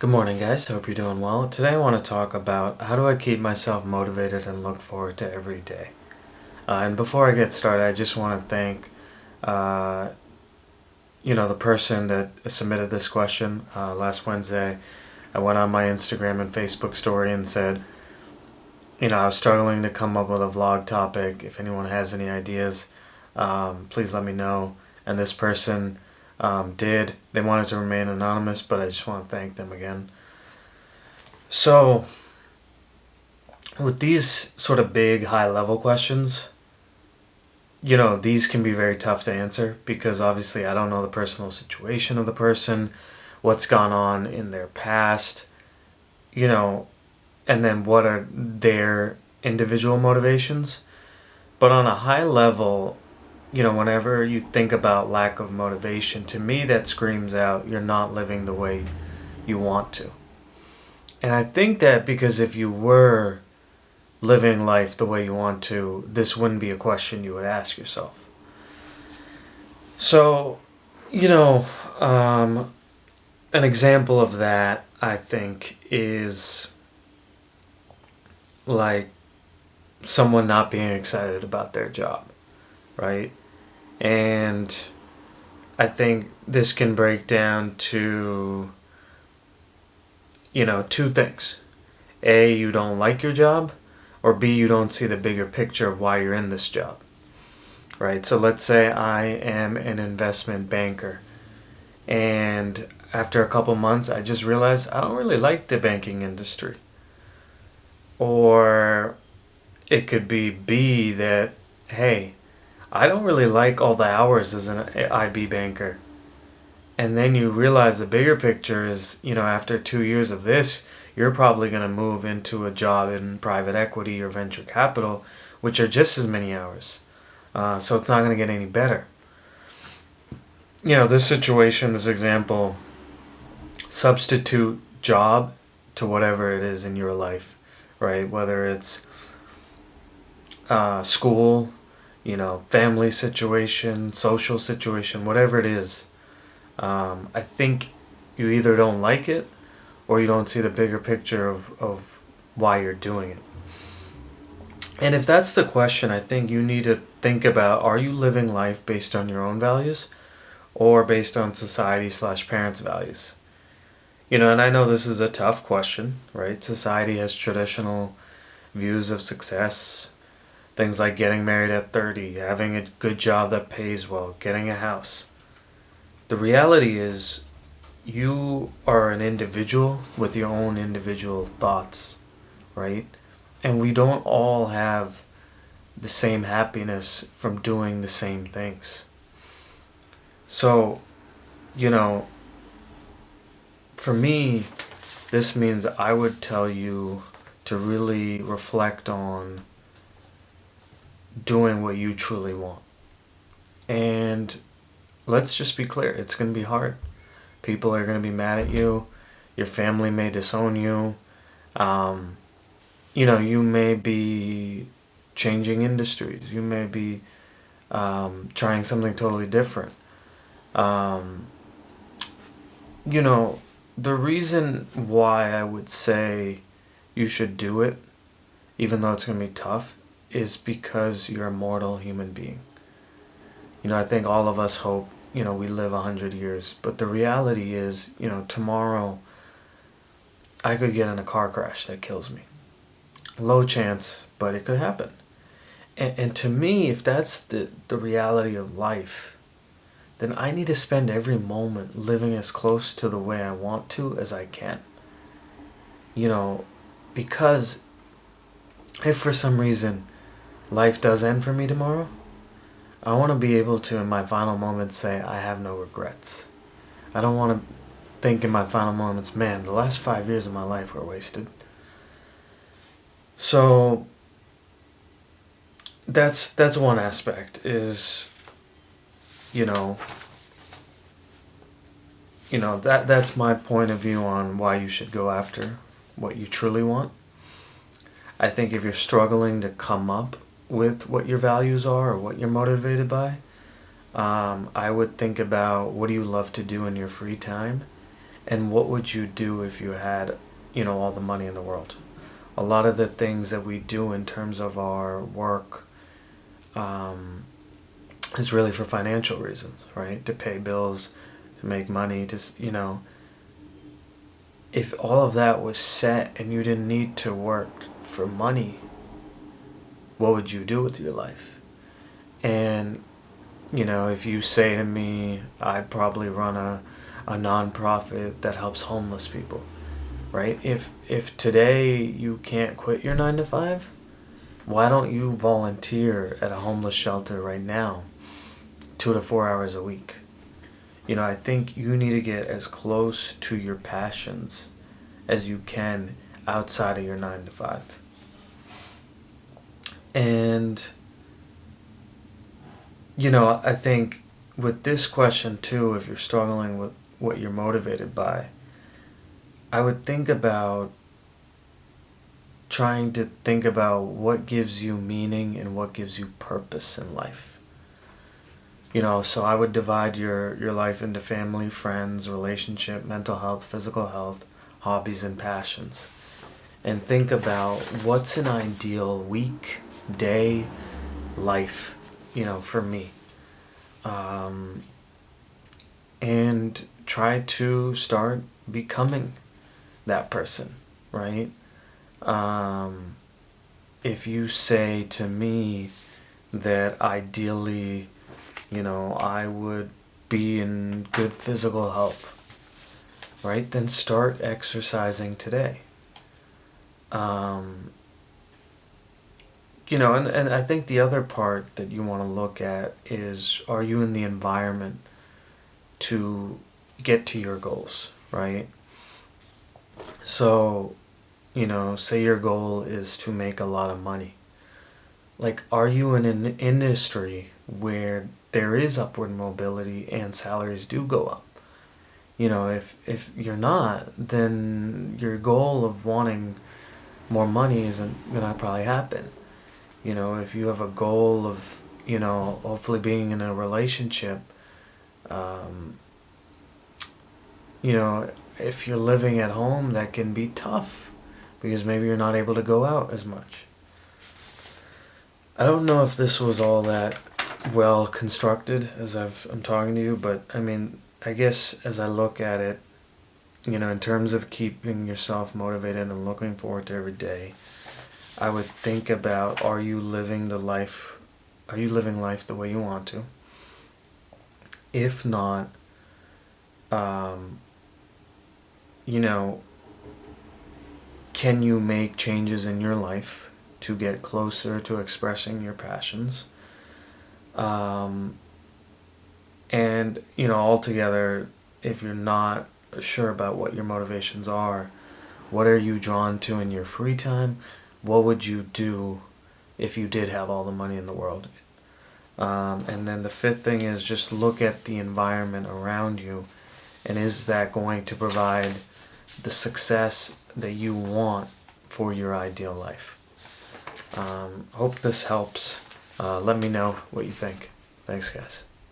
Good morning, guys. Hope you're doing well. Today I want to talk about how do I keep myself motivated and look forward to every day. And before I get started, I just want to thank, uh, the person that submitted this question last Wednesday. I went on my Instagram and Facebook story and said, I was struggling to come up with a vlog topic. If anyone has any ideas, please let me know. And this person did. They wanted to remain anonymous, but I just want to thank them again. So, with these sort of big, high-level questions, these can be very tough to answer because obviously I don't know the personal situation of the person, what's gone on in their past, and then what are their individual motivations. But on a high level, whenever you think about lack of motivation, to me that screams out you're not living the way you want to. And I think that because if you were living life the way you want to, this wouldn't be a question you would ask yourself. So, an example of that, I think, is like someone not being excited about their job, right? And I think this can break down to, two things. A, you don't like your job, or B, you don't see the bigger picture of why you're in this job, right? So let's say I am an investment banker, and after a couple months, I just realized I don't really like the banking industry. Or it could be B, that, hey, I don't really like all the hours as an IB banker. And then you realize the bigger picture is, after 2 years of this, you're probably going to move into a job in private equity or venture capital, which are just as many hours. So it's not going to get any better. This situation, this example, substitute job to whatever it is in your life, right? Whether it's school, family situation, social situation, whatever it is. I think you either don't like it or you don't see the bigger picture of why you're doing it. And if that's the question, I think you need to think about, are you living life based on your own values or based on society/parents' values? And I know this is a tough question, right? Society has traditional views of success, things like getting married at 30, having a good job that pays well, getting a house. The reality is you are an individual with your own individual thoughts, right? And we don't all have the same happiness from doing the same things. So, for me, this means I would tell you to really reflect on doing what you truly want. And let's just be clear, it's going to be hard. People are going to be mad at you. Your family may disown you. You may be changing industries. You may be trying something totally different. The reason why I would say you should do it, even though it's going to be tough, is because you're a mortal human being. I think all of us hope, we live 100 years. But the reality is, tomorrow I could get in a car crash that kills me. Low chance, but it could happen. And to me, if that's the reality of life, then I need to spend every moment living as close to the way I want to as I can. Because if for some reason life does end for me tomorrow, I want to be able to, in my final moments, say, I have no regrets. I don't want to think in my final moments, man, the last 5 years of my life were wasted. So, that's one aspect, is, that's my point of view on why you should go after what you truly want. I think if you're struggling to come up with what your values are or what you're motivated by, I would think about, what do you love to do in your free time, And what would you do if you had, all the money in the world? A lot of the things that we do in terms of our work is really for financial reasons, right? To pay bills, to make money, if all of that was set and you didn't need to work for money, what would you do with your life? And, if you say to me, I'd probably run a nonprofit that helps homeless people, right? If today you can't quit your 9 to 5, why don't you volunteer at a homeless shelter right now, 2 to 4 hours a week? I think you need to get as close to your passions as you can outside of your 9 to 5. And, I think with this question too, if you're struggling with what you're motivated by, I would think about trying to think about what gives you meaning and what gives you purpose in life. So I would divide your life into family, friends, relationship, mental health, physical health, hobbies, and passions. And think about what's an ideal week, day, life, for me. And try to start becoming that person, right? If you say to me that ideally, I would be in good physical health, right? Then start exercising today. And I think the other part that you want to look at is, are you in the environment to get to your goals, right? So, say your goal is to make a lot of money. Like, are you in an industry where there is upward mobility and salaries do go up? If you're not, then your goal of wanting more money isn't going to probably happen. If you have a goal of, hopefully being in a relationship, if you're living at home, that can be tough because maybe you're not able to go out as much. I don't know if this was all that well constructed as I'm talking to you, but I guess as I look at it, in terms of keeping yourself motivated and looking forward to every day, I would think about, are you living life the way you want to? If not, can you make changes in your life to get closer to expressing your passions? And, altogether, if you're not sure about what your motivations are, what are you drawn to in your free time? What would you do if you did have all the money in the world? And then the fifth thing is just look at the environment around you, and is that going to provide the success that you want for your ideal life? Hope this helps. Let me know what you think. Thanks, guys.